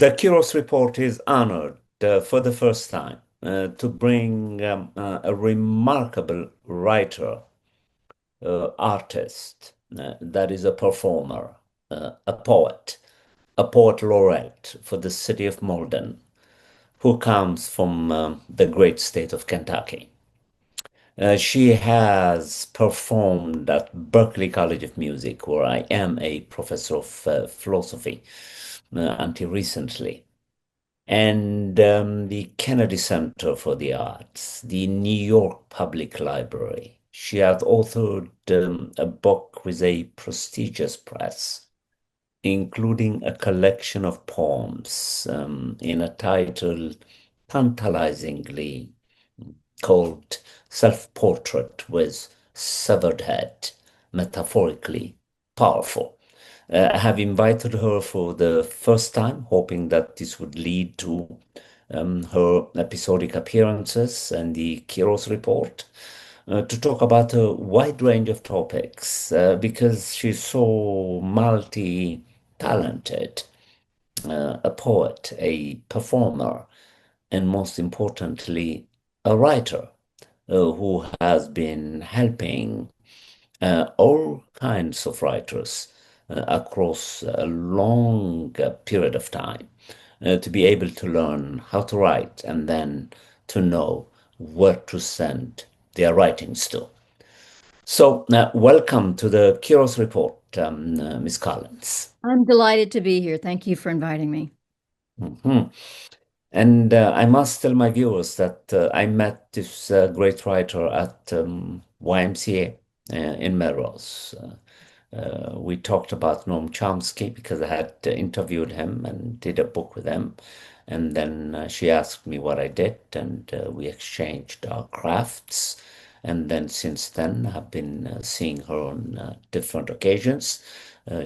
The Kiros Report is honored for the first time to bring a remarkable writer, artist, that is a performer, a poet laureate for the city of Malden, who comes from the great state of Kentucky. She has performed at Berklee College of Music, where I am a professor of philosophy until recently, and the Kennedy Center for the Arts, the New York Public Library. She has authored a book with a prestigious press, including a collection of poems in a title tantalizingly called Self-Portrait with Severed Head, metaphorically powerful. I have invited her for the first time, hoping that this would lead to her episodic appearances and the Kiros Report to talk about a wide range of topics because she's so multi-talented, a poet, a performer, and most importantly, a writer who has been helping all kinds of writers across a long period of time to be able to learn how to write and then to know where to send their writings to. So, welcome to the Kiros Report, Ms. Collins. I'm delighted to be here. Thank you for inviting me. Mhm. And I must tell my viewers that I met this great writer at YMCA in Melrose. We talked about Noam Chomsky because I had interviewed him and did a book with him. And then she asked me what I did, and we exchanged our crafts. And then since then, I've been seeing her on different occasions.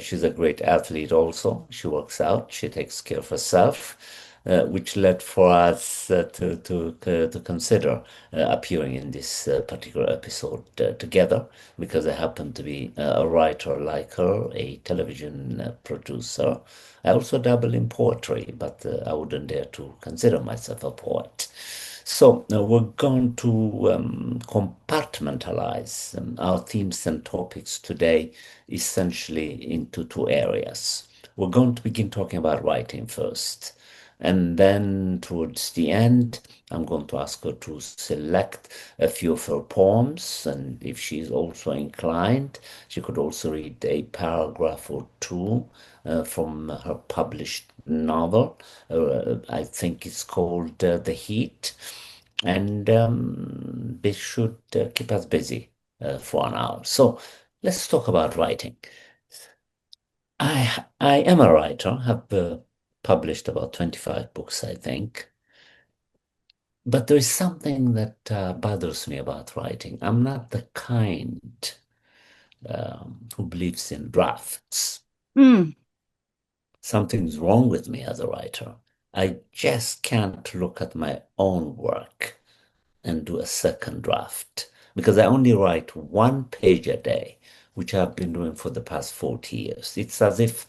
She's a great athlete also. She works out, she takes care of herself, which led for us to consider appearing in this particular episode together because I happen to be a writer like her, a television producer. I also dabble in poetry, but I wouldn't dare to consider myself a poet. So we're going to compartmentalize our themes and topics today essentially into two areas. We're going to begin talking about writing first. And then towards the end, I'm going to ask her to select a few of her poems. And if she's also inclined, she could also read a paragraph or two from her published novel. I think it's called The Heat. And this should keep us busy for an hour. So let's talk about writing. I am a writer, have published about 25 books, I think. But there is something that bothers me about writing. I'm not the kind who believes in drafts. Mm, Something's wrong with me as a writer. I just can't look at my own work and do a second draft because I only write one page a day, which I've been doing for the past 40 years. It's as if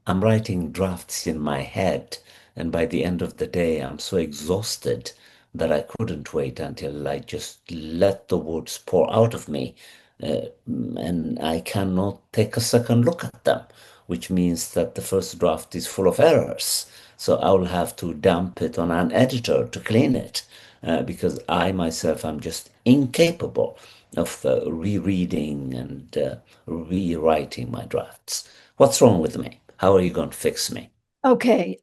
I'm writing drafts in my head, and by the end of the day, I'm so exhausted that I couldn't wait until I just let the words pour out of me, and I cannot take a second look at them, which means that the first draft is full of errors. So I will have to dump it on an editor to clean it because I myself am just incapable of rereading and rewriting my drafts. What's wrong with me? How are you going to fix me? okay.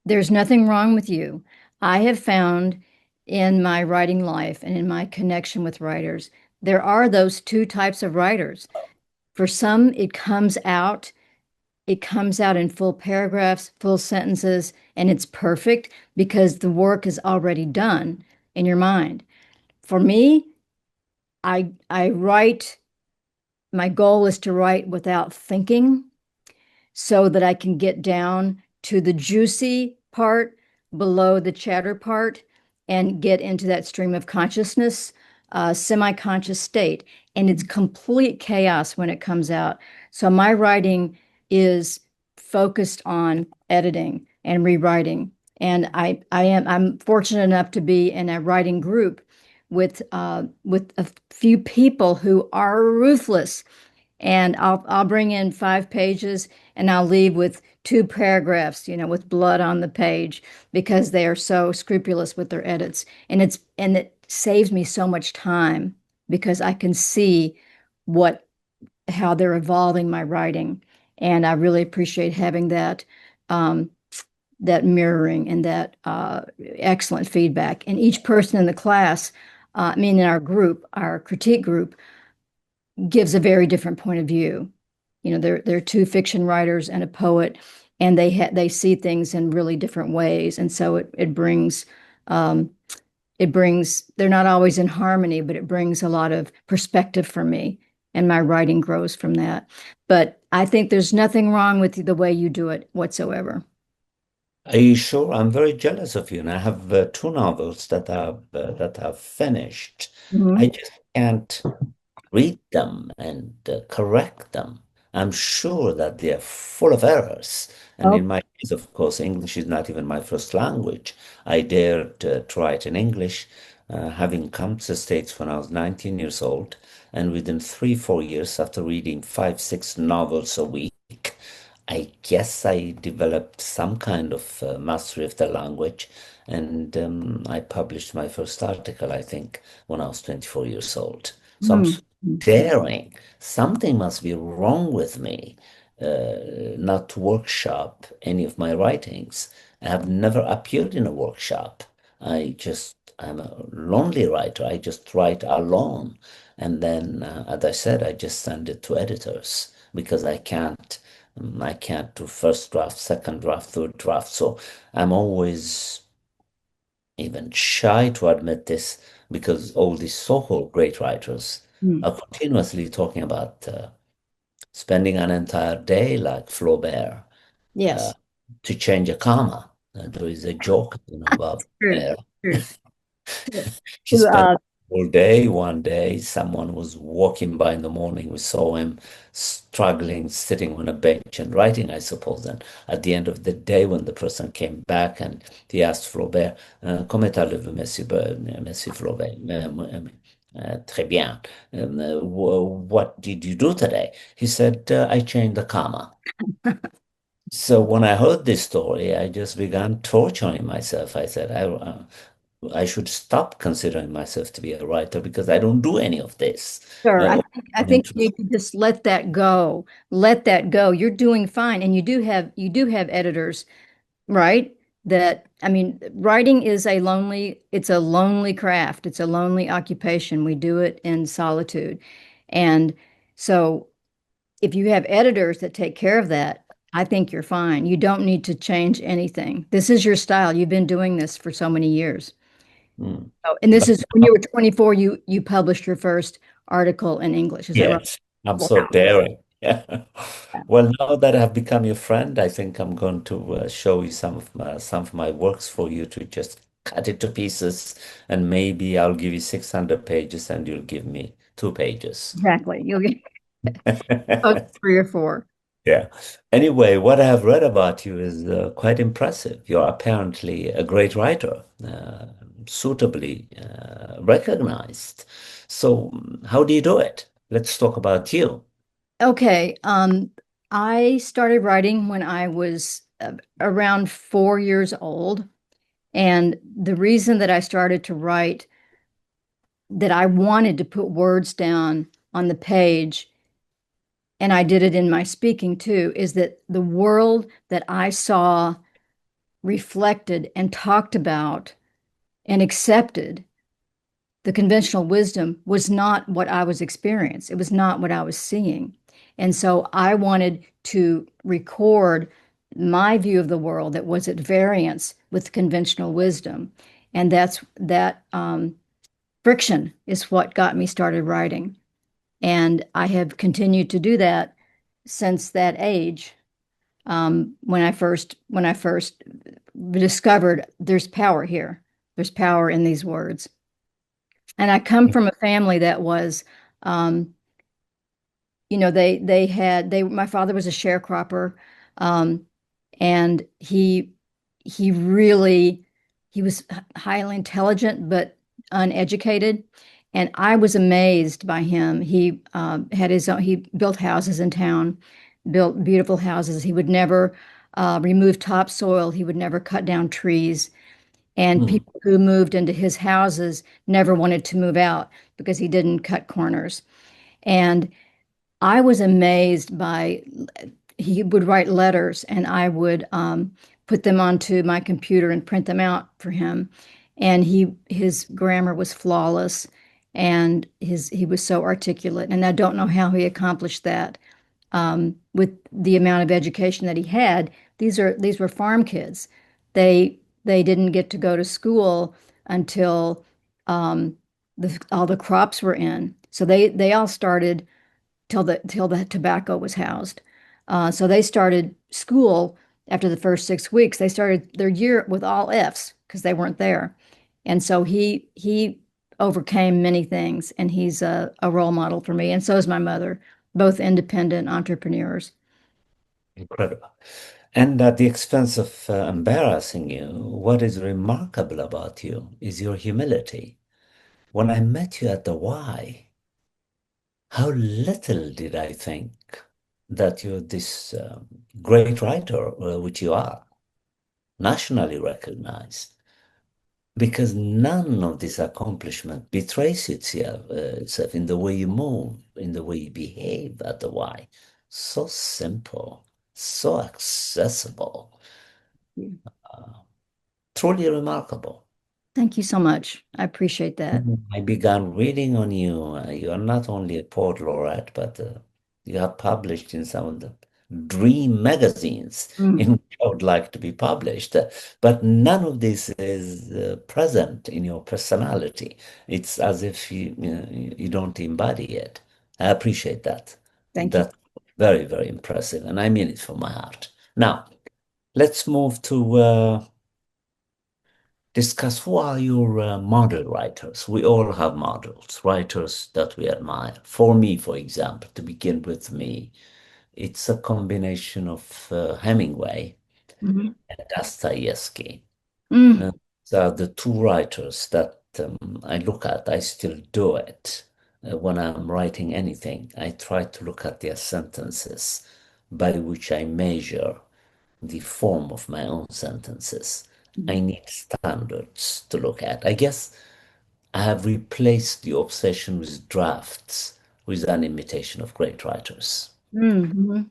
There's nothing wrong with you. I have found in my writing life and in my connection with writers, there are those two types of writers. For some, it comes out in full paragraphs, full sentences, and it's perfect because the work is already done in your mind. For me, I write, my goal is to write without thinking, so that I can get down to the juicy part below the chatter part and get into that stream of consciousness, semi-conscious state. And it's complete chaos when it comes out. So my writing is focused on editing and rewriting. And I'm fortunate enough to be in a writing group with a few people who are ruthless. And I'll bring in 5 pages and I'll leave with 2 paragraphs, with blood on the page because they are so scrupulous with their edits. And it saves me so much time because I can see what how they're evolving my writing. And I really appreciate having um, that mirroring and that excellent feedback. And each person in the class, in our group, our critique group, gives a very different point of view. They're two fiction writers and a poet, and they see things in really different ways, and so um, it brings they're not always in harmony, but it brings a lot of perspective for me, and my writing grows from that. But I think there's nothing wrong with the way you do it whatsoever. Are you sure? I'm very jealous of you, and I have two novels that I've finished. I Mhm. just can't read them and correct them. I'm sure that they're full of errors. And Oh, in my case, of course, English is not even my first language. I dared to write in English, having come to the States when I was 19 years old. And within 3, 4 years, after reading 5, 6 novels a week, I guess I developed some kind of mastery of the language. And I published my first article, I think, when I was 24 years old. So I'm mm, mm, daring. Something must be wrong with me, not to workshop any of my writings. I have never appeared in a workshop. I'm a lonely writer. I just write alone. And then, as I said, I just send it to editors because I can't do first draft, second draft, third draft. So I'm always even shy to admit this because all these so-called great writers mm. are continuously talking about spending an entire day like Flaubert uh, Yes, to change a comma. There is a joke, about true, Flaubert. true. To, He spent uh, all day. One day, someone was walking by in the morning. We saw him struggling, sitting on a bench and writing, I suppose. And at the end of the day, when the person came back and he asked Flaubert, Comment allez-vous, Monsieur Flaubert? Très bien. What did you do today? He said, I changed the comma. So when I heard this story, I just began torturing myself. I said, I should stop considering myself to be a writer because I don't do any of this. Sure. I All think I I'm think you interested. need to just let that go. Let that go. You're doing fine. And you do have editors, right? Writing is it's a lonely craft. It's a lonely occupation. We do it in solitude. And so if you have editors that take care of that, I think you're fine. You don't need to change anything. This is your style. You've been doing this for so many years. Hmm. Oh, and this But is when you were 24, you published your first article in English. Is that right? yes, I'm Wow. so daring. Yeah. Well, now that I've become your friend, I think I'm going to show you some of my works for you to just cut it to pieces, and maybe I'll give you 600 pages and you'll give me 2 pages. Exactly. You'll get close to 3 or 4. Yeah. Anyway, what I have read about you is quite impressive. You're apparently a great writer, suitably recognized. So, how do you do it? Let's talk about you. Okay. I started writing when I was around 4 years old. And the reason that I started to write, that I wanted to put words down on the page, and I did it in my speaking too, is that the world that I saw reflected and talked about and accepted, the conventional wisdom, was not what I was experiencing. It was not what I was seeing. And so I wanted to record my view of the world that was at variance with conventional wisdom. And that friction is what got me started writing. And I have continued to do that since that age. When I first discovered there's power here. There's power in these words. And I come from a family that was, um, my father was a sharecropper, um, and he he really he was highly intelligent but uneducated, and I was amazed by him. He had his own. He built houses in town, built beautiful houses. He would never remove topsoil. He would never cut down trees. And Hmm. people who moved into his houses never wanted to move out because he didn't cut corners. And I was amazed by he would write letters and I would put them onto my computer and print them out for him. And his grammar was flawless and he was so articulate. And I don't know how he accomplished that with the amount of education that he had. These were farm kids. They didn't get to go to school until um, all the crops were in. So they all started till the tobacco was housed. So they started school after the first 6 weeks. They started their year with all Fs because they weren't there. And so he overcame many things, and he's a role model for me. And so is my mother, both independent entrepreneurs. Incredible. And at the expense of embarrassing you, what is remarkable about you is your humility. When I met you at the Y, how little did I think that you're this great writer, which you are, nationally recognized, because none of this accomplishment betrays itself in the way you move, in the way you behave at the Y. So simple, so accessible, uh, truly remarkable. Thank you so much. I appreciate that. I began reading on you. You are not only a poet laureate, but you have published in some of the dream magazines Mm, in which I would like to be published. But none of this is present in your personality. It's as if you don't embody it. I appreciate that. thank you. That's very, very impressive. And I mean it from my heart. Now, let's move to discuss who are your model writers. We all have models, writers that we admire. For me, for example, to begin with me, it's a combination of Hemingway Mhm. and Dostoevsky. Mm, Uh, so the two writers that I look at, I still do it. When I'm writing anything, I try to look at their sentences by which I measure the form of my own sentences. I need standards to look at. I guess I have replaced the obsession with drafts with an imitation of great writers. mhm.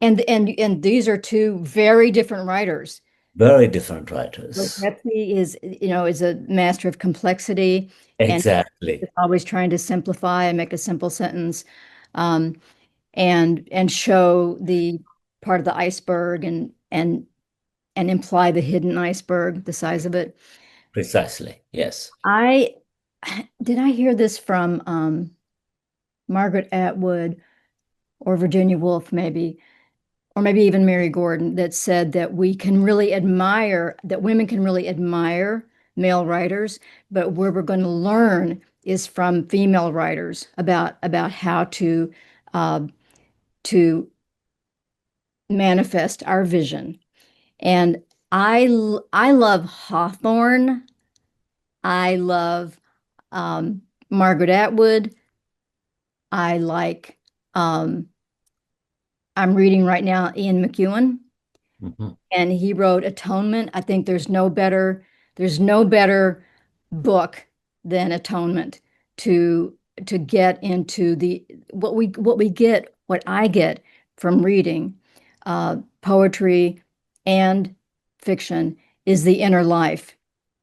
And these are two very different writers. Very different Like writers. Berklee is a master of complexity and is Exactly. always trying to simplify and make a simple sentence, um, and show the part of the iceberg and imply the hidden iceberg, the size of it. Precisely. Yes. I did I hear this from Margaret Atwood or Virginia Woolf, maybe, or maybe even Mary Gordon, that said that that women can really admire male writers, but where we're going to learn is from female writers about how uh, to manifest our vision. And I love Hawthorne. I love Margaret Atwood. I like um, I'm reading right now Ian McEwan, Mhm. and he wrote Atonement. I think there's no better book than Atonement to get into the what I get from reading poetry and fiction is the inner life.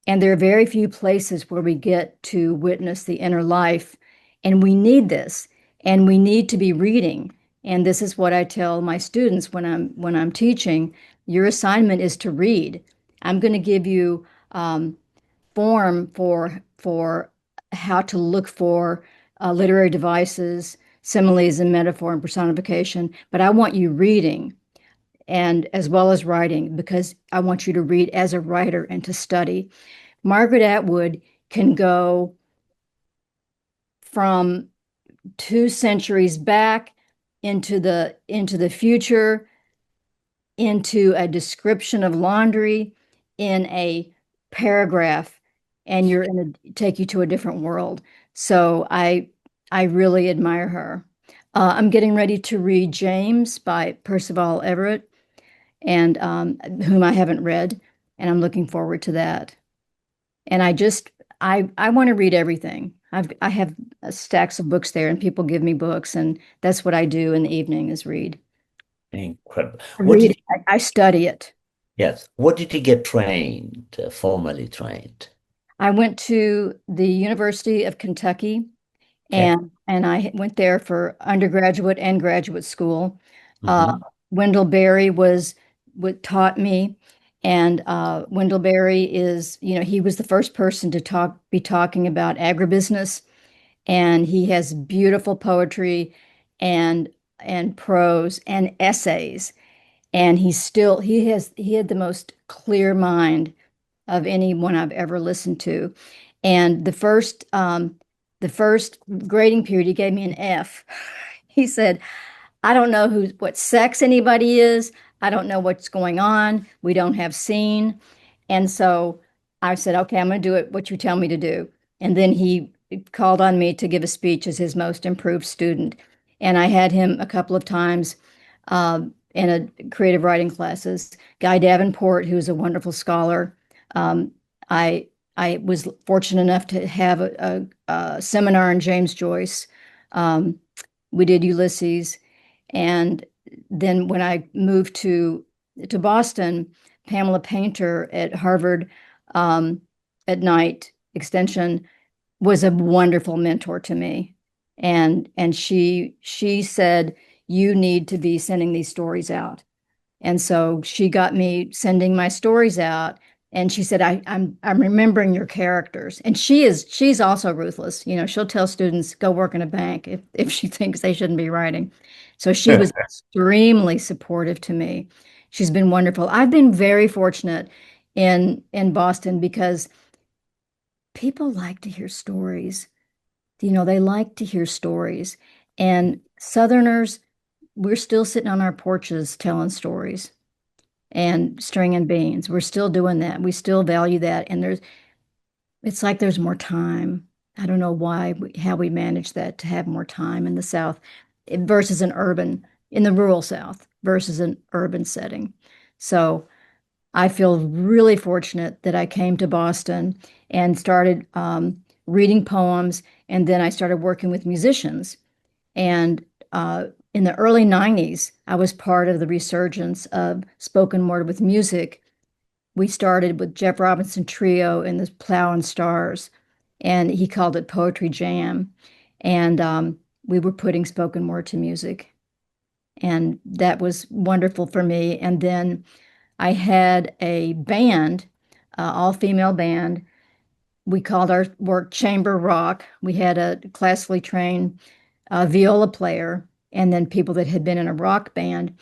And there are very few places where we get to witness the inner life, and we need this, and we need to be reading. And this is what I tell my students when I'm teaching. Your assignment is to read. I'm going to give you form for how to look for literary devices, similes and metaphor and personification, but I want you reading and as well as writing because I want you to read as a writer and to study. Margaret Atwood can go from 2 centuries back into the future, into a description of laundry, in a paragraph and take you to a different world. So I really admire her. I'm getting ready to read James by Percival Everett, and whom I haven't read, and I'm looking forward to that. And I want to read everything. I have stacks of books there, and people give me books, and that's what I do in the evening is read. Incredible. I What read did it. I study it. yes, what did you get trained, formally trained? I went to the University of Kentucky, Okay. and I went there for undergraduate and graduate school. Uh, Hmm. Wendell Berry was what taught me, and Wendell Berry is, he was the first person to be talking about agribusiness, and he has beautiful poetry and prose and essays, and he had the most clear mind of anyone I've ever listened to. And the first grading period, he gave me an F. He said, I don't know what sex anybody is. I don't know what's going on. We don't have scene. And so I said, okay, I'm going to do it what you tell me to do. And then he called on me to give a speech as his most improved student. And I had him a couple of times in a creative writing classes. Guy Davenport, who's a wonderful scholar. Um, I I was fortunate enough to have a seminar on James Joyce. Um, we did Ulysses, and then when I moved to Boston, Pamela Painter at Harvard um, at night extension was a wonderful mentor to me. And she said, you need to be sending these stories out. And so she got me sending my stories out. And she said, I'm remembering your characters. And she's also ruthless. She'll tell students, go work in a bank if she thinks they shouldn't be writing. So she was extremely supportive to me. She's been wonderful. I've been very fortunate in Boston because people like to hear stories. They like to hear stories. And Southerners, we're still sitting on our porches telling stories and stringing beans. We're still doing that. We still value that. And it's like there's more time. I don't know how we manage that to have more time in the South versus in the rural South versus an urban setting. So I feel really fortunate that I came to Boston and started reading poems, and then I started working with musicians. And in the early 90s, I was part of the resurgence of spoken word with music. We started with Jeff Robinson Trio and the Plow and Stars, and he called it Poetry Jam. And we were putting spoken word to music. And that was wonderful for me. And then I had a band, all-female band. We called our work chamber rock. We had a classically trained viola player and then people that had been in a rock band.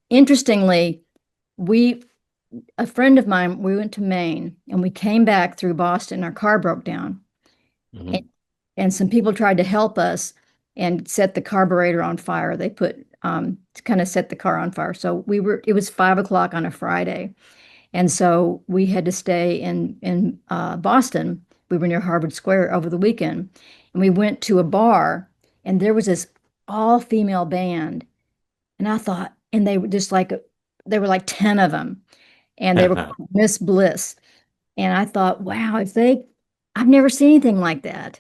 Interestingly, we a friend of mine, we went to Maine and we came back through Boston. Our car broke down, and, Mhm. and some people tried to help us and set the carburetor on fire. They put to kind of set the car on fire. So it was 5 o'clock on a Friday. And so we had to stay in Boston. We were near Harvard Square over the weekend, and we went to a bar, and there was this all-female band, and I thought, and they were just like there were like 10 of them, and they were called Miss Bliss, and I thought, wow, I've never seen anything like that.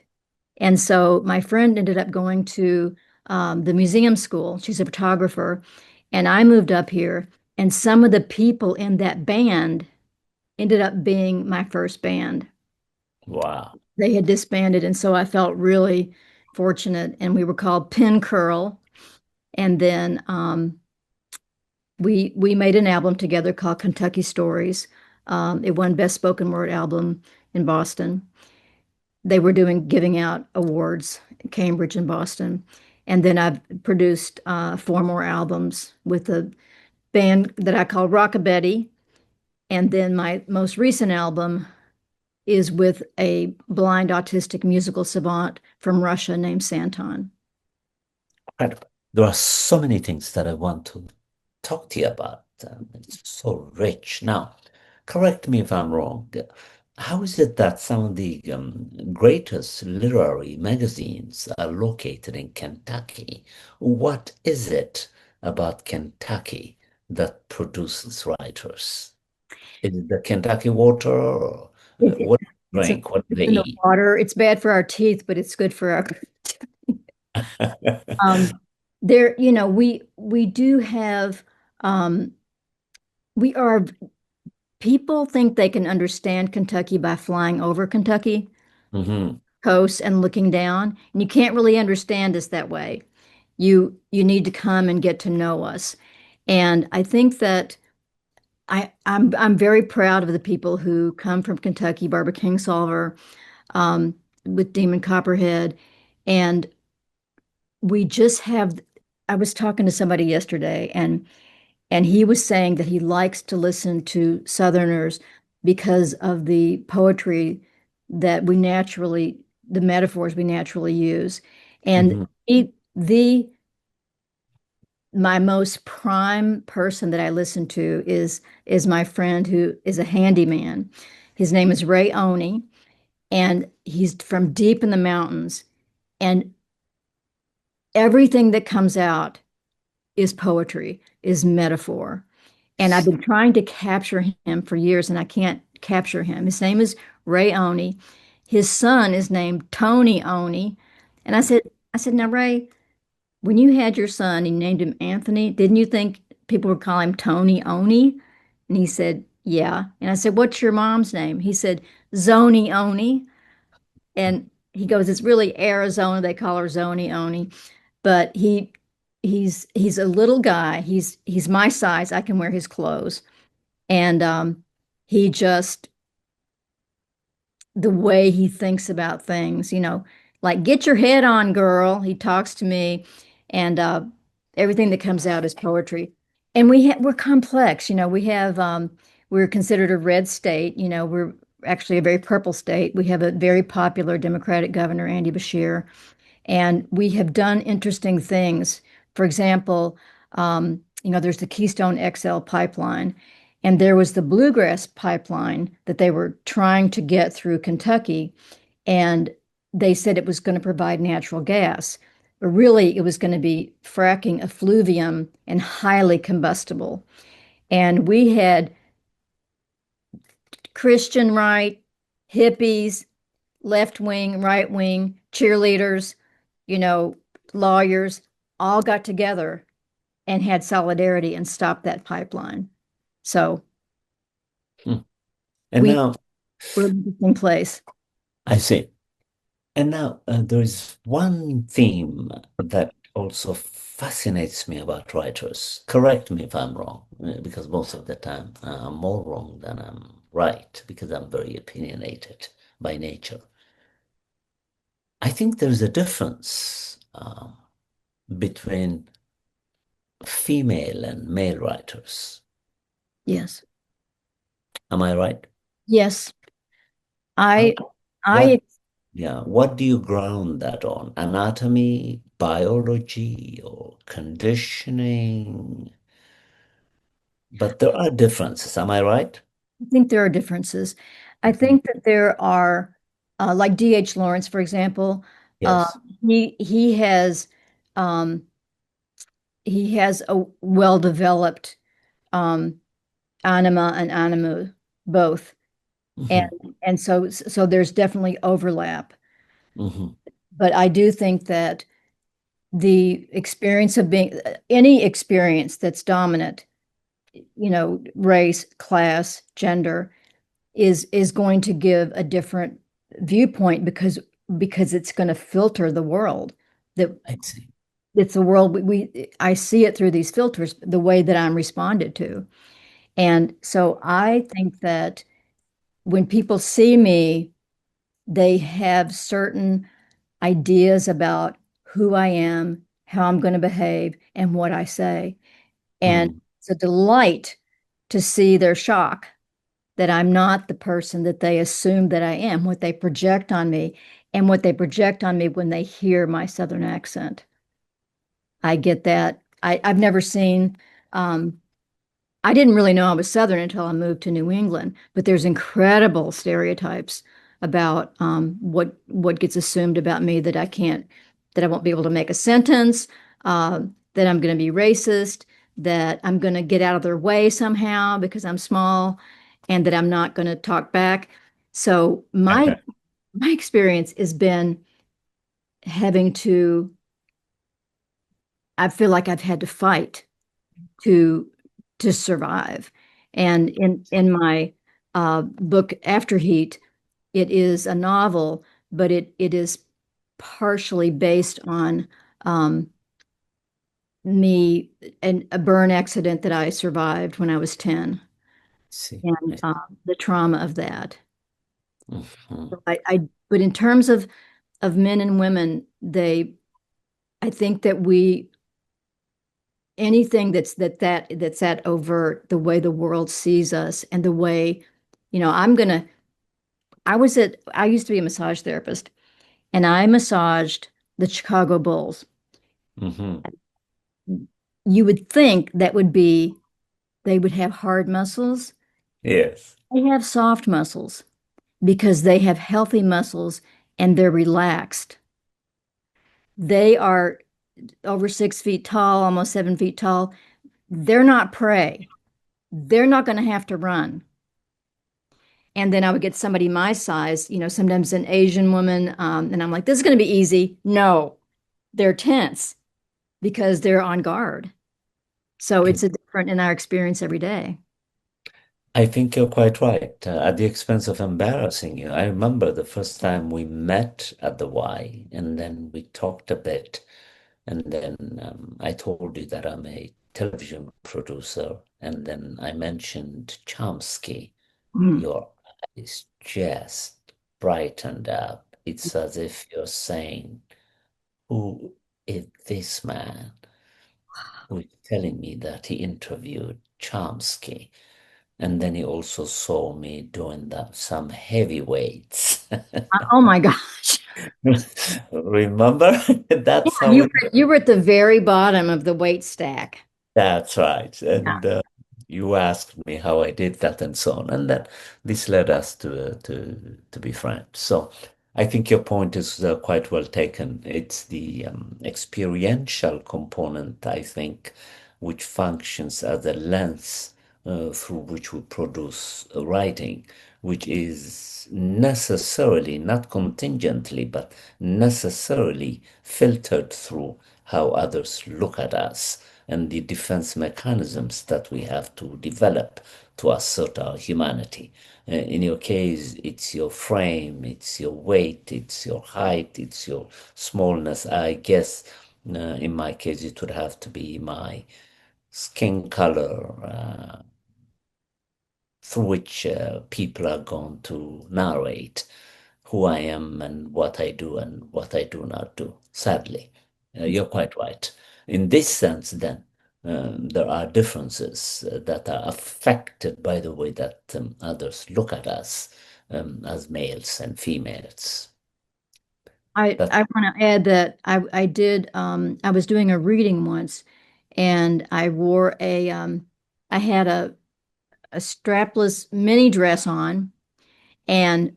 And so my friend ended up going to the museum school. She's a photographer, and I moved up here, and some of the people in that band ended up being my first band. Wow. They had disbanded, and so I felt really fortunate. And we were called Pin Curl. And then we made an album together called Kentucky Stories. It won Best Spoken Word Album in Boston. They were giving out awards in Cambridge and Boston. And then I've produced four more albums with a band that I call Rockabetty. And then my most recent album is with a blind autistic musical savant from Russia named Santon. Incredible. There are so many things that I want to talk to you about. It's so rich. Now, correct me if I'm wrong. How is it that some of the greatest literary magazines are located in Kentucky? What is it about Kentucky that produces writers? Is it the Kentucky water? Or, It- what do you it's, drink? What do it's they in the eat? water. It's bad for our teeth, but it's good for our um there, we do have we are people think they can understand Kentucky by flying over Kentucky Hmm. coast and looking down, and you can't really understand us that way. You need to come and get to know us. And I think that I'm very proud of the people who come from Kentucky, Barbara Kingsolver, um, with Demon Copperhead, and we just have. I was talking to somebody yesterday, and he was saying that he likes to listen to Southerners because of the poetry that the metaphors we naturally use. And Hmm. my most prime person that I listen to is my friend who is a handyman. His name is Ray Oney, and he's from deep in the mountains. And everything that comes out is poetry, is metaphor. And I've been trying to capture him for years, and I can't capture him. His name is Ray Oney. His son is named Tony Oney. And I said, now Ray, when you had your son and you named him Anthony, didn't you think people would call him Tony Oney? And he said, yeah. And I said, what's your mom's name? He said, Zoni Oney. And he goes, it's really Arizona. They call her Zoni Oney. But he's a little guy. He's my size. I can wear his clothes. And he just the way he thinks about things, like get your head on, girl. He talks to me, and everything that comes out is poetry. And we're complex, we're considered a red state, we're actually a very purple state. We have a very popular Democratic governor, Andy Bashir, and we have done interesting things. For example, there's the Keystone XL pipeline, and there was the Bluegrass pipeline that they were trying to get through Kentucky, and they said it was going to provide natural gas. But really, it was going to be fracking effluvium and highly combustible. And we had Christian right, hippies, left wing, right wing, cheerleaders, you know, lawyers all got together and had solidarity and stopped that pipeline. So And we now we're in the same place. I see. And now there is one theme that also fascinates me about writers. Correct me if I'm wrong, because most of the time I'm more wrong than I'm right, because I'm very opinionated by nature. I think there's a difference between female and male writers. Yes. Am I right? Yes. How, I what, I yeah, what do you ground that on? Anatomy, biology, or conditioning? But there are differences, am I right? think there are differences. I Mhm. think that there are like D.H. Lawrence, for example, uh, Yes. he um, he has a well-developed um, anima and animu both. And Hmm. and so there's definitely overlap. Hmm. But I do think that the experience of being any experience that's dominant, race, class, gender, is going to give a different viewpoint because it's going to filter the world. That I see. it's a world I see it through these filters, the way that I'm responded to. And so I think that when people see me, they have certain ideas about who I am, how I'm going to behave, and what I say. And Mm. it's a delight to see their shock that I'm not the person that they assume that I am, what they project on me, and what they project on me when they hear my Southern accent. I get that. I've never seen um, I didn't really know I was Southern until I moved to New England, but there's incredible stereotypes about what gets assumed about me that I can't, that I won't be able to make a sentence, that I'm going to be racist, that I'm going to get out of their way somehow because I'm small, and that I'm not going to talk back. So my experience has been having to, I feel like I've had to fight to survive. And in my book Afterheat, it is a novel, but it is partially based on um, me and a burn accident that I survived when I was 10 See, and the trauma of that. mhm. So but in terms of men and women, I think that anything that's that overt, the way the world sees us and the way, I used to be a massage therapist and I massaged the Chicago Bulls. Mhm. You would think that would be they would have hard muscles. Yes. They have soft muscles because they have healthy muscles and they're relaxed. They are over 6 feet tall, almost 7 feet tall. They're not prey. They're not going to have to run. And then I would get somebody my size, sometimes an Asian woman, and I'm like, this is going to be easy. No, they're tense because they're on guard. So it's a different in our experience every day. I think you're quite right. At the expense of embarrassing you, I remember the first time we met at the Y, and then we talked a bit, and then I told you that I'm a television producer, and then I mentioned Chomsky. Mm. Your eyes just brightened up. It's as if you're saying, "Who is this man who is telling me that he interviewed Chomsky?" And then he also saw me doing some heavy weights. Oh my gosh. Remember? Yeah, That's how it. you were at the very bottom of the weight stack. That's right. Yeah. And you asked me how I did that and so on. And then this led us to be friends. So I think your point is quite well taken. It's the experiential component, I think, which functions as a lens through which we produce writing, which is necessarily, not contingently, but necessarily filtered through how others look at us and the defense mechanisms that we have to develop to assert our humanity. In your case, it's your frame, it's your weight, it's your height, it's your smallness. I guess in my case, it would have to be my skin color, through which people are going to narrate who I am and what I do and what I do not do. Sadly, you're quite right. In this sense, then, there are differences that are affected by the way that others look at us as males and females. That I want to add that I did I was doing a reading once and I wore I had a strapless mini dress on and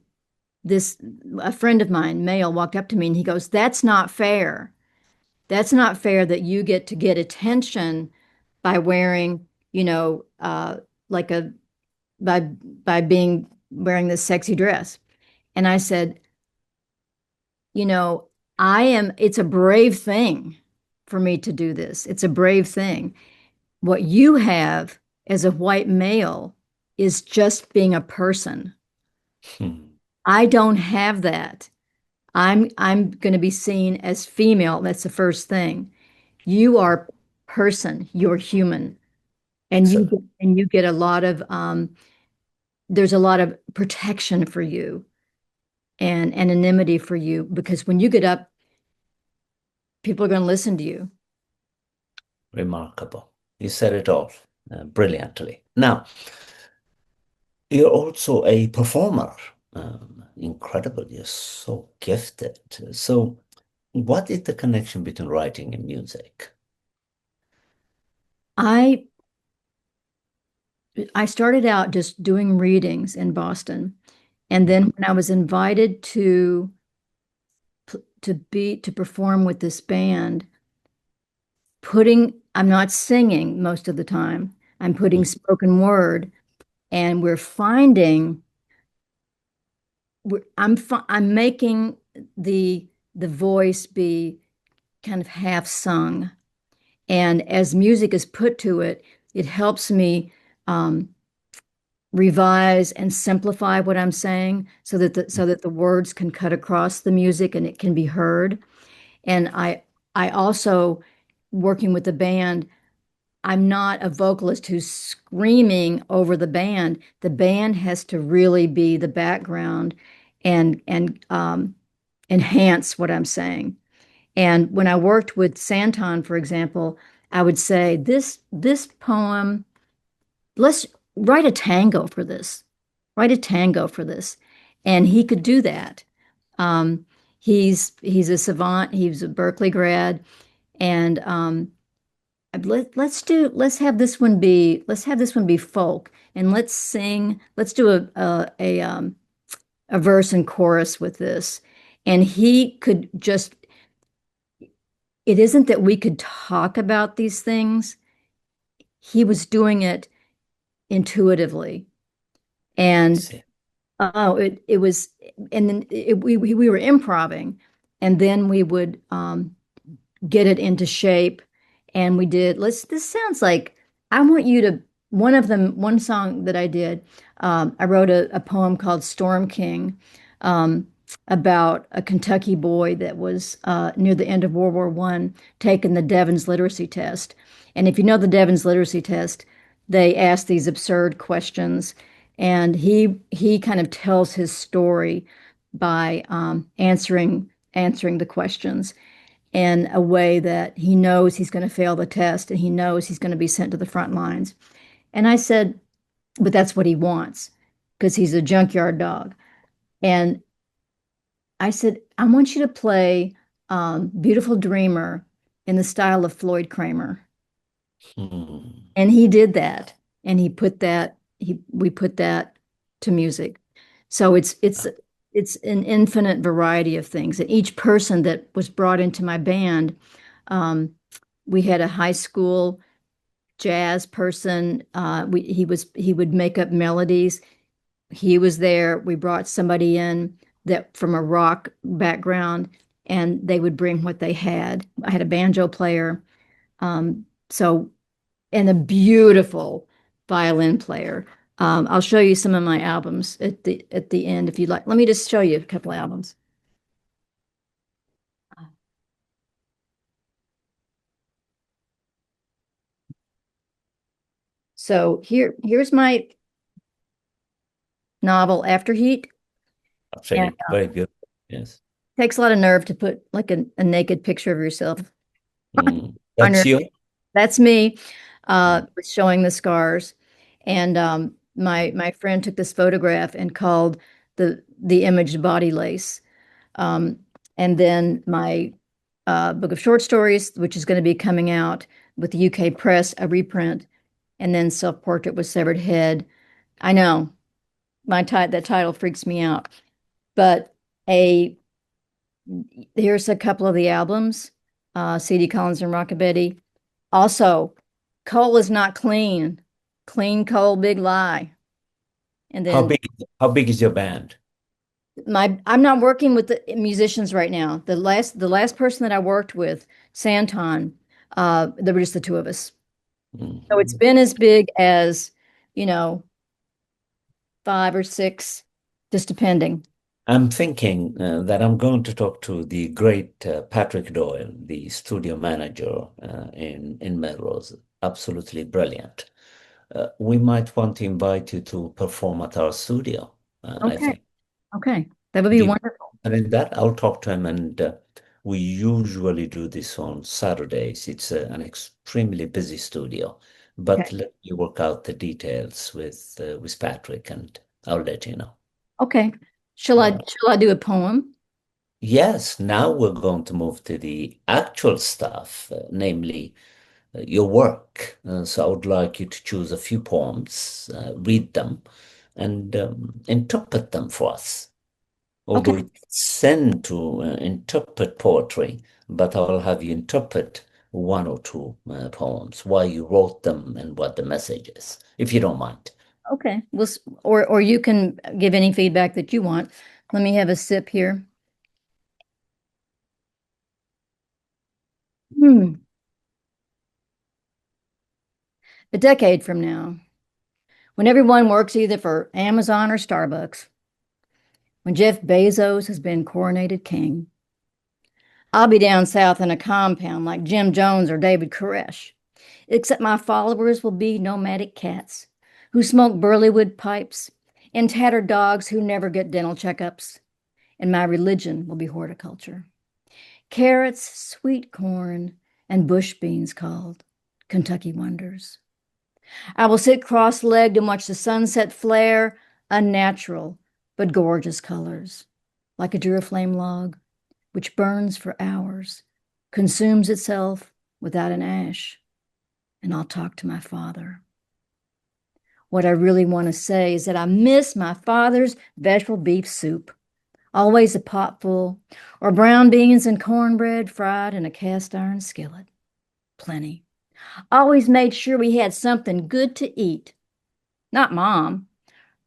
this a friend of mine, male, walked up to me and he goes, "That's not fair. That's not fair that you get to get attention by wearing, like a by being wearing this sexy dress." And I said, you know, it's a brave thing for me to do this. It's a brave thing. What you have as a white male is just being a person. hmm, I don't have that. I'm going to be seen as female. That's the first thing. You are person. You're human, and excellent you get a lot of there's a lot of protection for you and anonymity for you because when you get up, people are going to listen to you. remarkable. You said it all brilliantly. Now, you're also a performer. Incredible. You're so gifted. So, what is the connection between writing and music? I I started out just doing readings in Boston. And then when I was invited to perform with this band, I'm not singing most of the time. I'm putting spoken word, and I'm making the the voice be kind of half sung. And as music is put to it, it helps me um, revise and simplify what I'm saying so that the words can cut across the music and it can be heard. And I also, working with the band, I'm not a vocalist who's screaming over the band. The band has to really be the background and enhance what I'm saying. And when I worked with Santon, for example, I would say this poem, let's write a tango for this. Write a tango for this. And he could do that. Um, he's a savant. He was a Berklee grad, and let's have this one be folk, and let's sing. Let's do a verse and chorus with this. And he could just. It isn't that we could talk about these things. He was doing it intuitively, and See. oh, it was, and then we were improving, and then we would get it into shape. And we did, this sounds like, I want you to, one song that I did, I wrote a poem called Storm King, um, about a Kentucky boy that was near the end of World War I taking the Devon's literacy test. And if you know the Devon's literacy test, they ask these absurd questions. And he kind of tells his story by answering the questions in a way that he knows he's going to fail the test and he knows he's going to be sent to the front lines. And I said, but that's what he wants because he's a junkyard dog. And I said, I want you to play Beautiful Dreamer in the style of Floyd Kramer. Hmm. And he did that. And we put that to music. So it's an infinite variety of things. And each person that was brought into my band, um, we had a high school jazz person. He would make up melodies. He was there. We brought somebody in that from a rock background, and they would bring what they had. I had a banjo player, so and a beautiful violin player. I'll show you some of my albums at the end if you'd like. Let me just show you a couple albums. So here's my novel Afterheat, and Actually, very good. Yes. it takes a lot of nerve to put like a naked picture of yourself on That's your. you. That's me, Mm. showing the scars. And my friend took this photograph and called the image body lace. Um, and then my book of short stories, which is going to be coming out with the UK press, a reprint, and then self-portrait with severed head. I know that title freaks me out, but a here's a couple of the albums, C.D. Collins and Rockabilly. Also, coal is not clean. Clean coal, big lie. And How then big how big is your band? I'm not working with the musicians right now. The last person that I worked with, Santon, there were just the two of us. So it's Mhm. been as big as, you know, five or six, just depending. I'm thinking that I'm going to talk to the great Patrick Doyle, the studio manager in Melrose. Absolutely brilliant. We might want to invite you to perform at our studio, I Okay. think. Okay. That would Would be you wonderful. and in that, I'll talk to him, and we usually do this on Saturdays. It's an extremely busy studio, Okay. but let me work out the details with Patrick, and I'll let you know. Okay. All right. Shall I do a poem? Yes, now we're going to move to the actual stuff, namely your work. So I would like you to choose a few poems, read them, and interpret them for us. Okay. Although it's sin to interpret poetry, but I'll have you interpret one or two poems, why you wrote them and what the message is, if you don't mind. Okay. Or you can give any feedback that you want. Let me have a sip here. Hmm. A decade from now, when everyone works either for Amazon or Starbucks, when Jeff Bezos has been coronated king, I'll be down south in a compound like Jim Jones or David Koresh, except my followers will be nomadic cats who smoke burleywood pipes and tattered dogs who never get dental checkups, and my religion will be horticulture. Carrots, sweet corn, and bush beans called Kentucky Wonders. I will sit cross-legged and watch the sunset flare, unnatural but gorgeous colors, like a Duraflame log, which burns for hours, consumes itself without an ash, and I'll talk to my father. What I really want to say is that I miss my father's vegetable beef soup, always a pot full, or brown beans and cornbread fried in a cast iron skillet. Plenty. Always made sure we had something good to eat. Not Mom.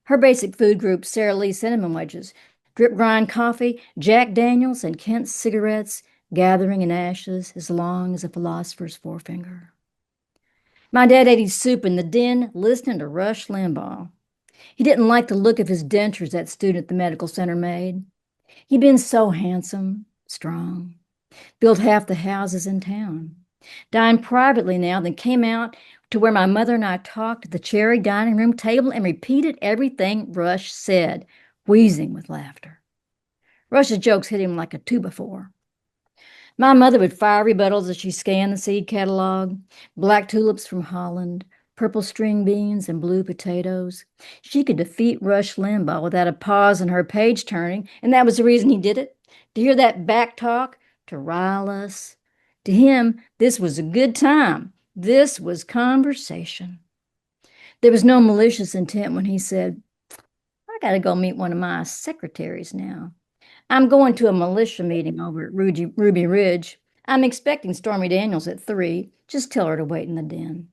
Her basic food group, Sara Lee cinnamon wedges, drip grind coffee, Jack Daniels, and Kent's cigarettes, gathering in ashes as long as a philosopher's forefinger. My dad ate his soup in the den, listening to Rush Limbaugh. He didn't like the look of his dentures that student at the medical center made. He'd been so handsome, strong, built half the houses in town. Dined privately now, then came out to where my mother and I talked at the cherry dining room table and repeated everything Rush said, wheezing with laughter. Rush's jokes hit him like a two-by-four. My mother would fire rebuttals as she scanned the seed catalog: black tulips from Holland, purple string beans, and blue potatoes. She could defeat Rush Limbaugh without a pause in her page turning, and that was the reason he did it. To hear that back talk, to rile us. To him, this was a good time. This was conversation. There was no malicious intent when he said, I got to go meet one of my secretaries now. I'm going to a militia meeting over at Ruby Ridge. I'm expecting Stormy Daniels at 3. Just tell her to wait in the den.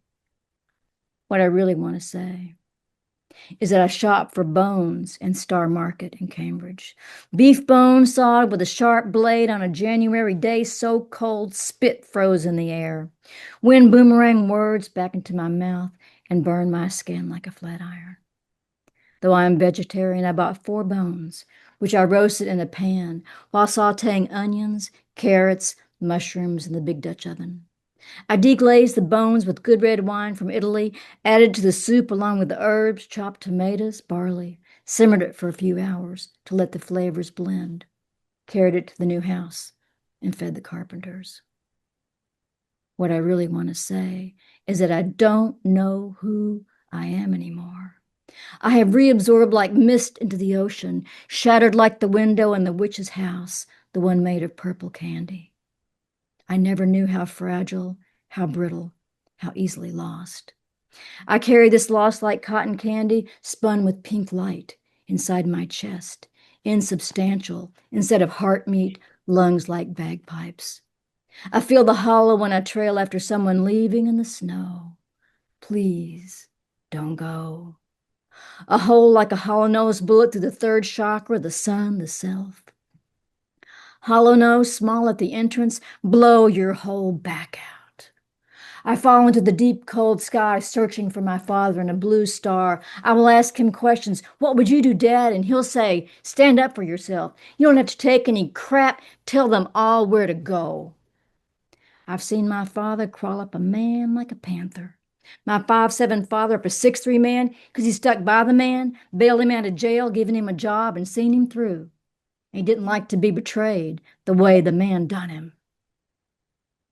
What I really want to say is that I shop for bones in Star Market in Cambridge. Beef bone sawed with a sharp blade on a January day so cold spit froze in the air. Wind boomerang words back into my mouth and burned my skin like a flat iron. Though I am vegetarian, I bought 4 bones, which I roasted in a pan while sauteing onions, carrots, mushrooms in the big Dutch oven. I deglazed the bones with good red wine from Italy, added to the soup along with the herbs, chopped tomatoes, barley, simmered it for a few hours to let the flavors blend, carried it to the new house, and fed the carpenters. What I really want to say is that I don't know who I am anymore. I have reabsorbed like mist into the ocean, shattered like the window in the witch's house, the one made of purple candy. I never knew how fragile, how brittle, how easily lost. I carry this loss like cotton candy spun with pink light inside my chest, insubstantial instead of heart meat, lungs like bagpipes. I feel the hollow when I trail after someone leaving in the snow. Please don't go. A hole like a hollow-nosed bullet through the third chakra, the sun, the self. Hollow nose, small at the entrance, blow your whole back out. I fall into the deep, cold sky, searching for my father in a blue star. I will ask him questions. What would you do, Dad? And he'll say, stand up for yourself. You don't have to take any crap. Tell them all where to go. I've seen my father crawl up a man like a panther. My 5'7" father up a 6'3" man because he stuck by the man, bailed him out of jail, given him a job, and seen him through. He didn't like to be betrayed the way the man done him.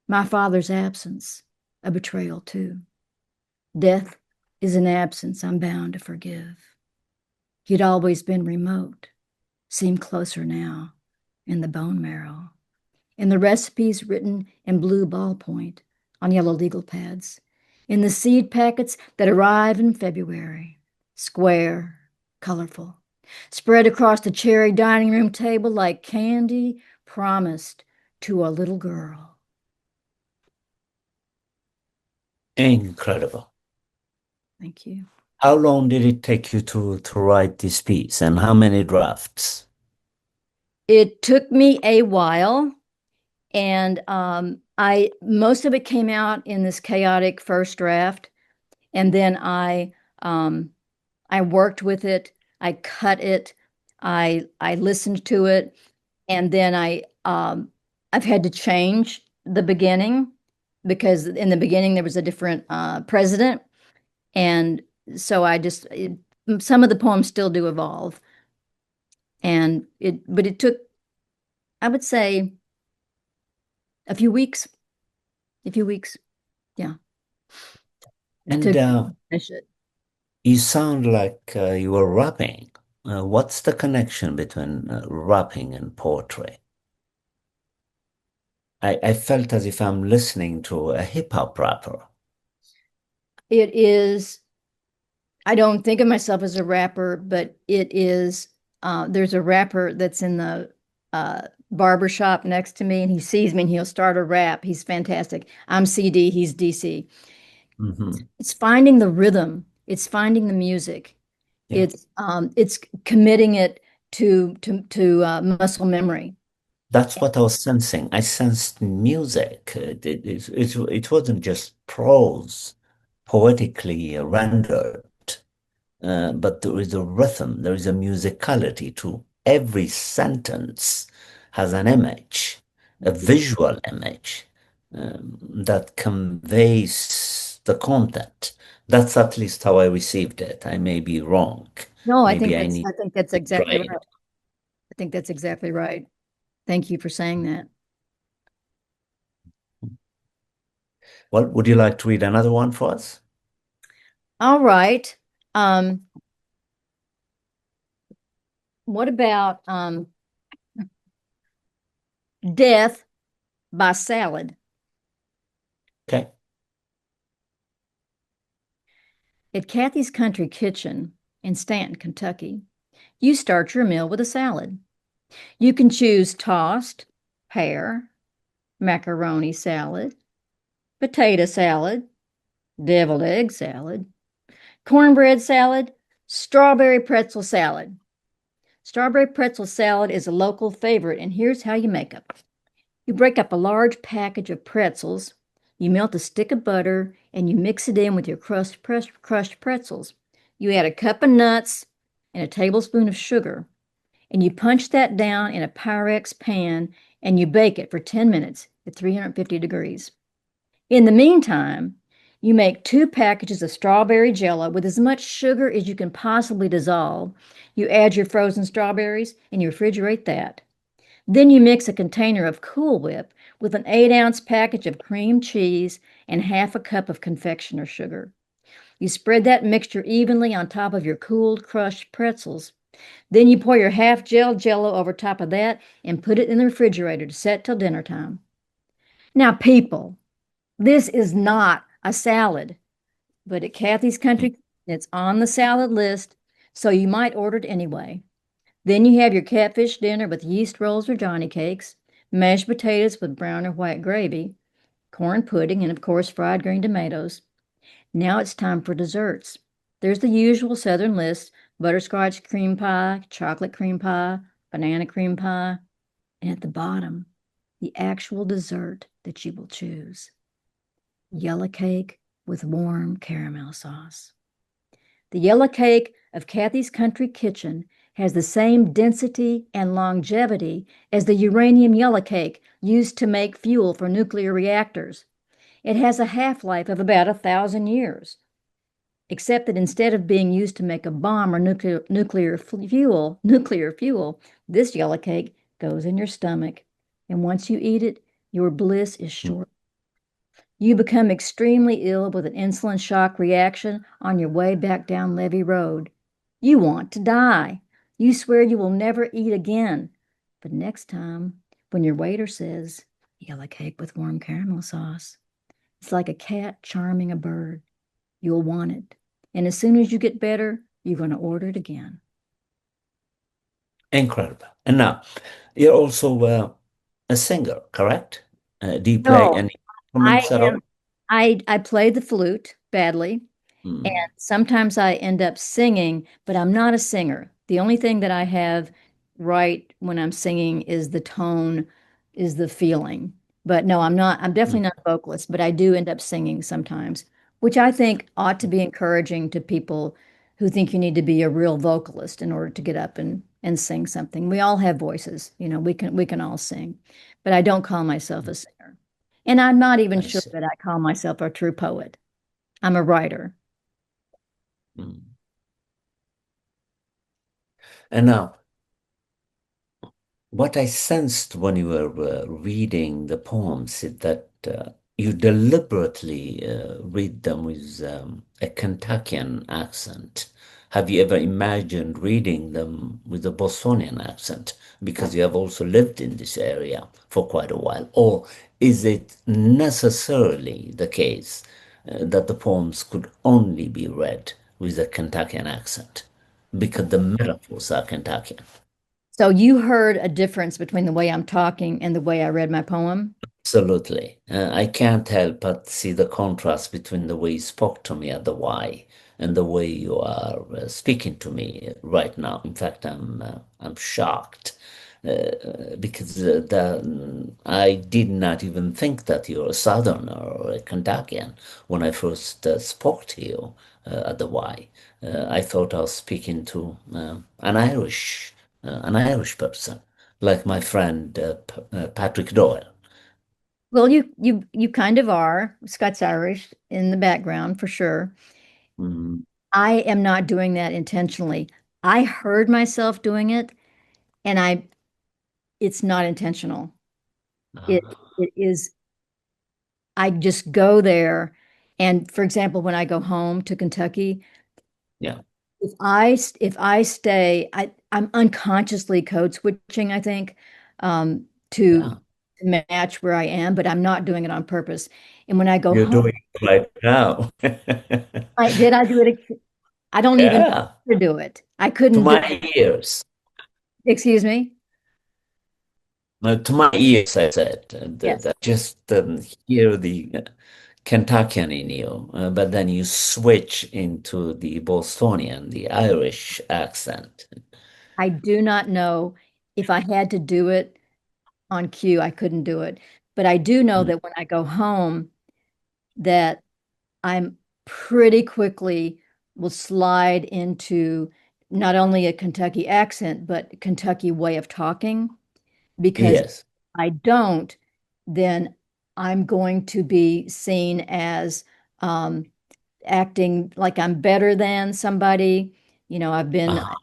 My father's absence, a betrayal too. Death is an absence I'm bound to forgive. He'd always been remote, seemed closer now, in the bone marrow. In the recipes written in blue ballpoint on yellow legal pads, in the seed packets that arrive in February, square, colorful, spread across the cherry dining room table like candy promised to a little girl. Incredible. Thank you. How long did it take you to write this piece and how many drafts? It took me a while, and I most of it came out in this chaotic first draft, and then I worked with it, I cut it, I listened to it, and then I've had to change the beginning because in the beginning there was a different president, and so some of the poems still do evolve, but it took, I would say, a few weeks, yeah, And to finish it. you sound like you were rapping. What's the connection between rapping and poetry? I felt as if I'm listening to a hip hop rapper. It is, I don't think of myself as a rapper, but there's a rapper that's in the barber shop next to me, and he sees me and he'll start a rap. He's fantastic. I'm CD, he's DC. Hmm. It's finding the rhythm, it's finding the music, Yeah. it's committing it to muscle memory. That's what I was sensing. I sensed music. It wasn't just prose, poetically rendered, but there is a rhythm, there is a musicality to every sentence has an image, a visual image that conveys the content. That's at least how I received it. I may be wrong. No, Maybe I need I think that's to try exactly right. it. I think that's exactly right. Thank you for saying that. Well, would you like to read another one for us? All right. Um, what about Death by Salad? Okay. At Kathy's Country Kitchen in Stanton, Kentucky, you start your meal with a salad. You can choose tossed, pear, macaroni salad, potato salad, deviled egg salad, cornbread salad, strawberry pretzel salad. Strawberry pretzel salad is a local favorite, and here's how you make it. You break up a large package of pretzels, you melt a stick of butter, and you mix it in with your crushed pretzels. You add a cup of nuts and a tablespoon of sugar, and you punch that down in a Pyrex pan and you bake it for 10 minutes at 350 degrees. In the meantime, you make 2 packages of strawberry jello with as much sugar as you can possibly dissolve. You add your frozen strawberries and you refrigerate that. Then you mix a container of Cool Whip with an 8-ounce package of cream cheese and half a cup of confectioner sugar. You spread that mixture evenly on top of your cooled crushed pretzels. Then you pour your half gelled jello over top of that and put it in the refrigerator to set till dinner time. Now, people, this is not a salad, but at Kathy's Country, it's on the salad list, so you might order it anyway. Then you have your catfish dinner with yeast rolls or Johnny cakes, mashed potatoes with brown or white gravy, corn pudding, and of course, fried green tomatoes. Now it's time for desserts. There's the usual Southern list: butterscotch cream pie, chocolate cream pie, banana cream pie, and at the bottom, the actual dessert that you will choose: yellow cake with warm caramel sauce. The yellow cake of Kathy's Country Kitchen has the same density and longevity as the uranium yellow cake used to make fuel for nuclear reactors. It has a half-life of about 1,000 years, except that instead of being used to make a bomb or nuclear fuel, this yellow cake goes in your stomach, and once you eat it, your bliss is short. You become extremely ill with an insulin shock reaction on your way back down Levee Road. You want to die. You swear you will never eat again. But next time, when your waiter says, yellow cake with warm caramel sauce, It's like a cat charming a bird. You'll want it. And as soon as you get better, you're going to order it again. Incredible. And now, you're also a singer, correct? Do you play No, any I instruments at am. all? I play the flute badly. And Mm, sometimes I end up singing, but I'm not a singer. The only thing that I have right when I'm singing is the tone, is the feeling. But no, I'm not, I'm definitely mm, not a vocalist, but I do end up singing sometimes, which I think ought to be encouraging to people who think you need to be a real vocalist in order to get up and sing something. We all have voices, we can all sing, but I don't call myself a singer. And I'm not even I sure see. that I call myself a true poet. I'm a writer. Mm. And now, what I sensed when you were reading the poems is that you deliberately read them with a Kentuckian accent. Have you ever imagined reading them with a Bostonian accent? Because you have also lived in this area for quite a while. Or is it necessarily the case that the poems could only be read with a Kentuckian accent? Because the metaphors are Kentuckian. So you heard a difference between the way I'm talking and the way I read my poem? Absolutely. I can't help but see the contrast between the way you spoke to me at the Y and the way you are speaking to me right now. In fact, I'm shocked because I did not even think that you're a Southerner or a Kentuckian when I first spoke to you at the Y. I thought I was speaking to an Irish person, like my friend Patrick Doyle. Well, you kind of are Scots Irish in the background for sure. Mm, I am not doing that intentionally. I heard myself doing it and it's not intentional. It is I just go there and for example, when I go home to Kentucky, yeah, if I stay, I'm unconsciously code switching, I think, to yeah. match where I am, but I'm not doing it on purpose. And when I go You're home, doing it right now. did I do it? I don't even know Yeah, how to do it. I to couldn't do, my ears. excuse me? To my ears, I said, Yes. that just hear the Kentuckian in you, but then you switch into the Bostonian, the Irish accent. I do not know if I had to do it on cue, I couldn't do it. But I do know Mm, that when I go home, that I'm pretty quickly will slide into not only a Kentucky accent, but Kentucky way of talking. Because if yes. I don't, then I'm going to be seen as um, acting like I'm better than somebody. Uh-huh.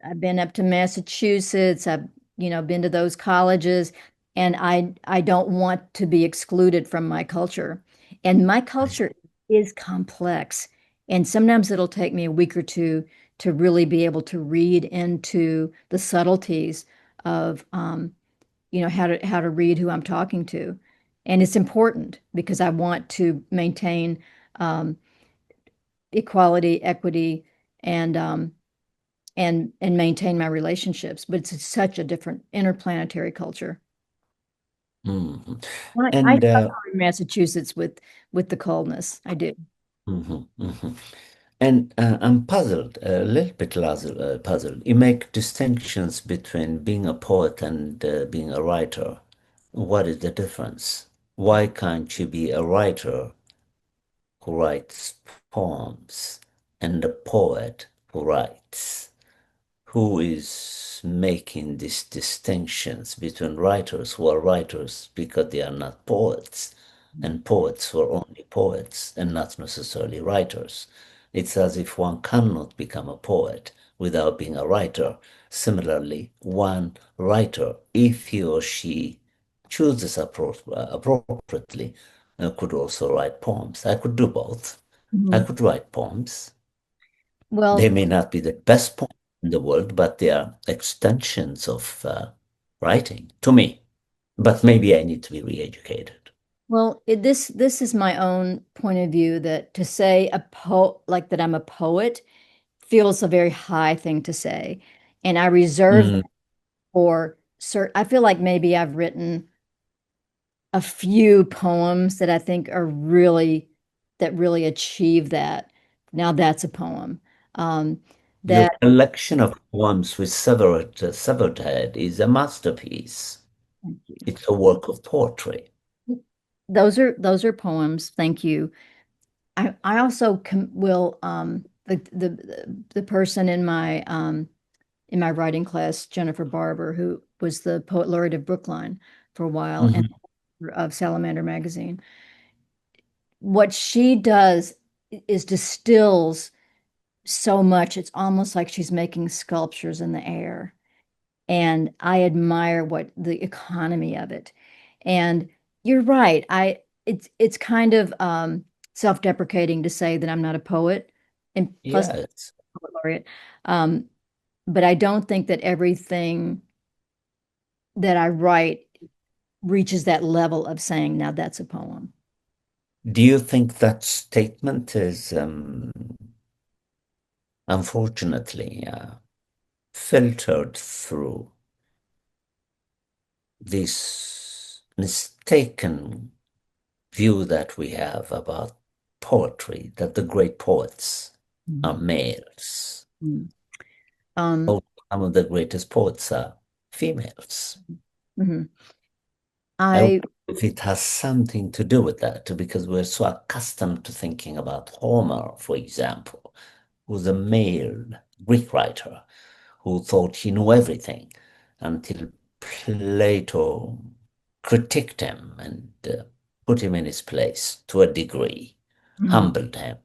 I've been up to Massachusetts. I've been to those colleges, and I don't want to be excluded from my culture. And my I see. culture is complex, and sometimes it'll take me a week or two to really be able to read into the subtleties of how to read who I'm talking to. And it's important because I want to maintain um, equality, equity, and and maintain my relationships. But it's such a different interplanetary culture. Mhm. I And suffer in Massachusetts with the coldness. I do. mhm, mhm. And I'm puzzled, a little bit puzzled. You make distinctions between being a poet and being a writer. What is the difference? Why can't you be a writer who writes poems and a poet who writes? Who is making these distinctions between writers who are writers because they are not poets and poets who are only poets and not necessarily writers? It's as if one cannot become a poet without being a writer. Similarly, one writer, if he or she chooses appropriately, could also write poems. I could do both. I Mhm. could write poems. They Well, may not be the best poem in the world, but they are extensions of writing to me. But maybe I need to be re-educated. Well, this is my own point of view that to say a po like that I'm a poet feels a very high thing to say, and I reserve Mm. that for certain. I feel like maybe I've written a few poems that I think are really that really achieve that. Now that's a poem. Um, Your that collection of poems with severed head is a masterpiece. Thank you. It's a work of poetry. Those are poems. Thank you. I also will the person in my writing class, Jennifer Barber, who was the poet laureate of Brookline for a while and Mhm. of Salamander magazine. What she does is distills so much. It's almost like she's making sculptures in the air. And I admire what the economy of it. And you're right. It's kind of self-deprecating to say that I'm not a poet, and plus Yes. poet laureate. Um, but I don't think that everything that I write reaches that level of saying, now that's a poem. Do you think that statement is, unfortunately, filtered through this mistaken view that we have about poetry, that the great poets are Mhm. males? Mhm. Um, Oh, some of the greatest poets are females. mhm. I wonder I if it has something to do with that, because we're so accustomed to thinking about Homer, for example, who's a male Greek writer who thought he knew everything until Plato critiqued him and put him in his place to a degree, mhm. humbled him.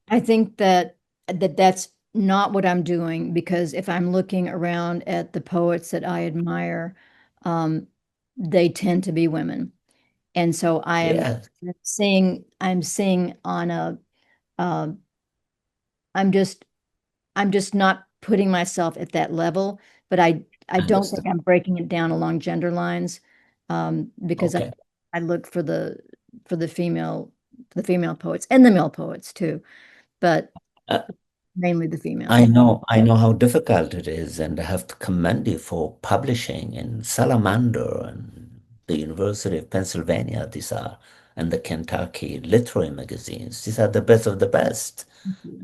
I think that's not what I'm doing because if I'm looking around at the poets that I admire, um, they tend to be women. And so Yes, I'm seeing on a uh, I'm just I'm just not putting myself at that level, but I I don't think understand. I'm breaking it down along gender lines because Okay. I look for the female poets and the male poets too, but Uh, mainly the female. I know how difficult it is, and I have to commend you for publishing in Salamander and the University of Pennsylvania. These are, and the Kentucky literary magazines. These are the best of the best.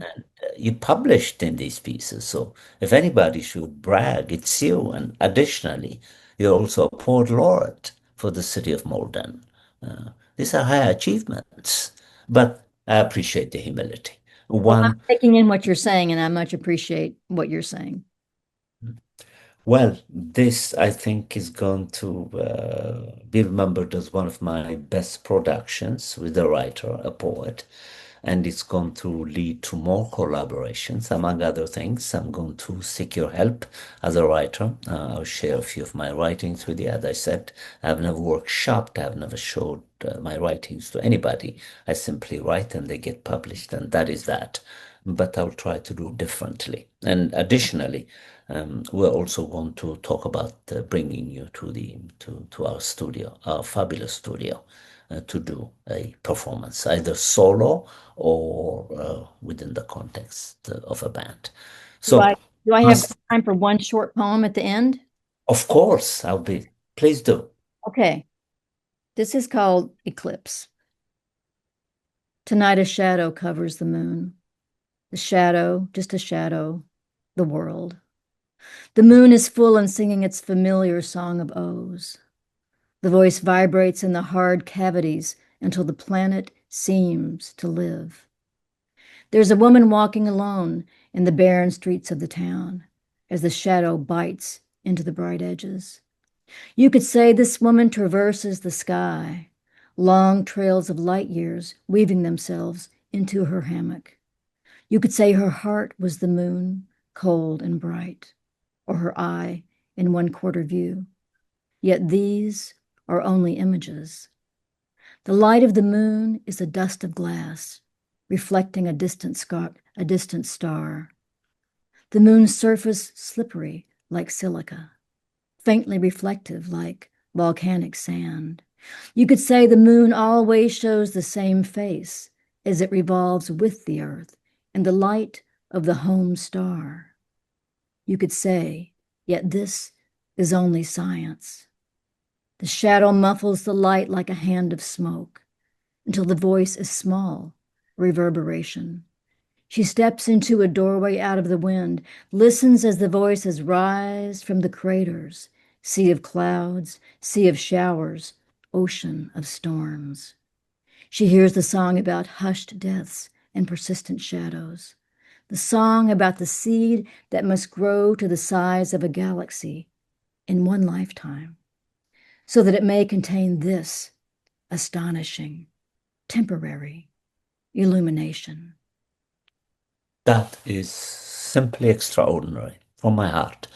And you published in these pieces. So if anybody should brag, it's you. And additionally, you're also a poet laureate for the city of Malden. These are high achievements, but I appreciate the humility. Well, I'm One, taking in what you're saying, and I much appreciate what you're saying. well, this I think is going to be remembered as one of my best productions with a writer, a poet, and it's going to lead to more collaborations. Among other things, I'm going to seek your help as a writer. I'll share a few of my writings with you. As I said, I've never workshopped, I've never showed my writings to anybody. I simply write and they get published, and that is that. But I'll try to do differently. And additionally, we're also going to talk about bringing you to our studio, our fabulous studio, to do a performance, either solo or within the context of a band. Do So, I have yes, time for one short poem at the end? of course, I'll be. Please do. Okay. This is called Eclipse. Tonight a shadow covers the moon. The shadow, just a shadow, the world. The moon is full and singing its familiar song of O's. The voice vibrates in the hard cavities until the planet seems to live. There's a woman walking alone in the barren streets of the town as the shadow bites into the bright edges. You could say this woman traverses the sky, long trails of light years weaving themselves into her hammock. You could say her heart was the moon, cold and bright, or her eye in one quarter view. Yet these are only images. The light of the moon is a dust of glass, reflecting a distant star. The moon's surface slippery like silica, faintly reflective like volcanic sand. You could say the moon always shows the same face as it revolves with the earth and the light of the home star. You could say, yet this is only science. The shadow muffles the light like a hand of smoke until the voice is small, reverberation. She steps into a doorway out of the wind, listens as the voices rise from the craters, sea of clouds, sea of showers, ocean of storms. She hears the song about hushed deaths and persistent shadows, the song about the seed that must grow to the size of a galaxy in one lifetime, so that it may contain this astonishing, temporary illumination. That is simply extraordinary from my heart.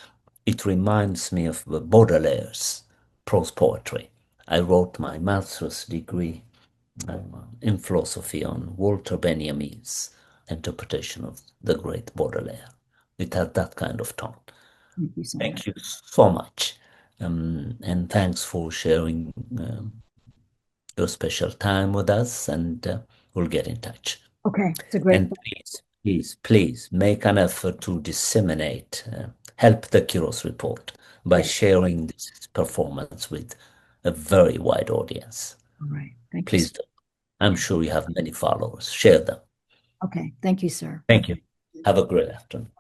It reminds me of the Baudelaire's prose poetry. I wrote my master's degree in philosophy on Walter Benjamin's interpretation of the great Baudelaire. It had that kind of tone. Thank you so much. Thank you so much. And thanks for sharing your special time with us, and we'll get in touch. Okay, it's a great. And please make an effort to disseminate, help the Kiros Report by Yeah. sharing this performance with a very wide audience. All right. Thank you. Please do. I'm sure you have many followers. Share them. Okay. Thank you, sir. Thank you. Have a great afternoon.